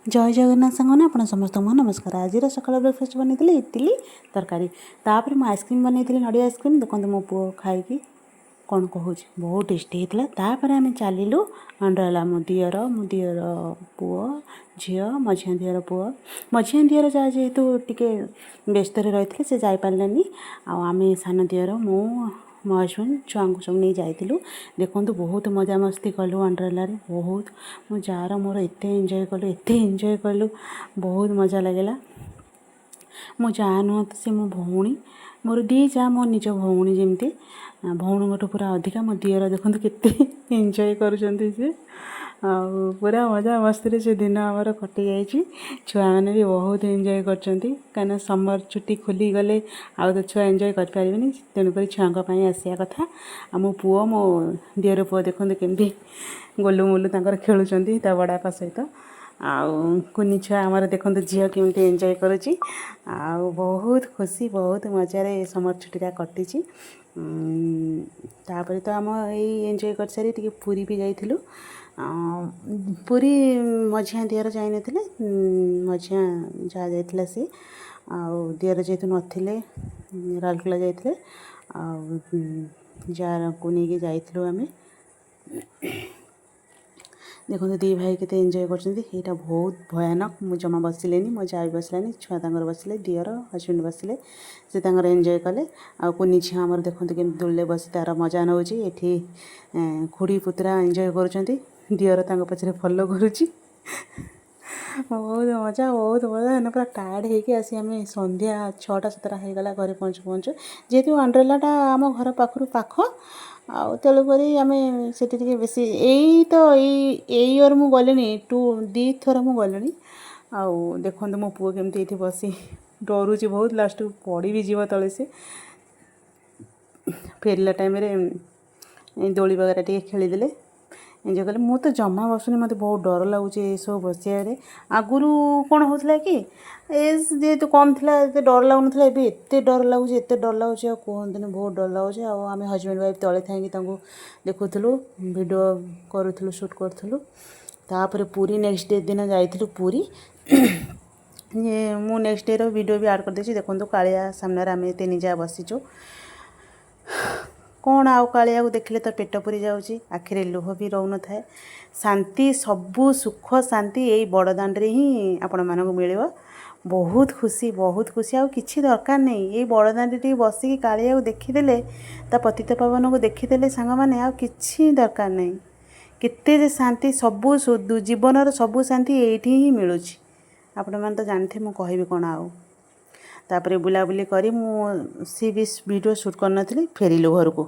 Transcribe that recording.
जय जगन्नाथ सांगने आप समस्त नमस्कार। आज सकाल ब्रेकफास्ट बनई इडली तरकारी तापर मुझे आइसक्रीम बनई नड़िया आइसक्रीम देखो मो पु खाई कौन कहूँ बहुत टेस्टी होता। तापर आम चलू अंडरला मो दियर पुओ झील मझिया दियर पुओ मझिया दियर जहाँ जेहेतु टी व्यस्त रही थे से जापारे आम सान दियर मु मो हजबैंड छुआ को सब नहीं जाइलु। देखो बहुत मजा मस्ती कलु अंडरला बहुत मो जार मोर एत एंजय कलु एत एंजय कलु बहुत मजा लगेगा। मो जा नुह तो सी मो भौणी मोर दी जा मो निज भौणी जमती भौणी पूरा अधिका मो दियर देखो केते एंजय करुँच पूरा मजा मस्ती से दिन आमर कटि जाइए। छुआ मैंने भी बहुत एंजय कर समर छुट्टी खोली गले आउ तो छुआ एंजय करें तेणुक छुआ आसा कथा मो पुओ मो दियर पुओ देखते केमती गोलु मोलु तर खेलुंट बड़ापा सहित आउ कुनी छुआ आमर देखो झील केमती एंजय करुच्ची बहुत खुशी बहुत मजार समर छुट्टी कटी। तापर तो आम यही एंजय कर सारी टी पुरी भी जाइलु पुरी मझिया दियर जाइन मझिया जहाँ जाइला सी आउ दियर जेहेतु नथिले राउरकेला जाइए जार को लेकिन जाइलु आम देखो दी भाई के एंजय कर बहुत भयानक मु जमा बसिले मो जा भी बसलानी छुआ तर बसिले दियर हजबैंड बसिले से एंजय कले आ कुनी झील आमर देखते कि दूल्हे बस तार मजा नौ ये खुड़ी पुतरा एंजय कर दियर पचरे फॉलो करुच्ची बहुत मजा एने पूरा टायर्ड होगी आसी आम संध्या 6टा 7टा होगला घरे पहुँचु पहुँचु जेहेतु अंडरलाटा आम घर पाखर पाख आउ तेणुक आम से बेस यही तो यही इयर मु गलिनी 2 थर मु गलिनी आउ देखो मो पुओ केमती ये बसी डरुची बहुत लास्ट पड़ी भी जीव तले से फेरला टाइम दोली वगैरह टे खेलीदे एंजय कले मु तो जमा बसुनी मत बहुत डर लगुच सब बसिया आगुरी कौन होता कि एज जेहेतु कम थी डर लगुन एत डर लगुच एत डर लगुच कहते बहुत डर लगुच आम हजबैंड वाइफ तले थी देखुलु वीडियो करूँ शूट करूँ। तापर पूरी नेक्स्ट डे दिन जाइलु पूरी मु नेक्स्ट डे वीडियो भी आड कर देखो कालिया सामने आम 3 जा बसीचु कौन आउ कालिया को देखले तो पेट पूरी जाऊँगी आखिरे लुह भी रोन थाए शांति सबू सुख शांति यही बड़दाण्ड ही आपण मानक मिल बहुत खुशी आउ किछि दरकार नहीं ये बड़दाण्ड टी बसिकी कालिया को देखीदेले ता पतित पावन को देखीदेले सांग माने आउ किछि दरकार नहीं केते शांति सबू जीवन सबू शांति यही ही मिलूँ आपण मैंने तो जानते मु कहबी कौन आउ तापर बुलाबुली करी मु सी बीच वीडियो शूट कर फेरिलु घर को।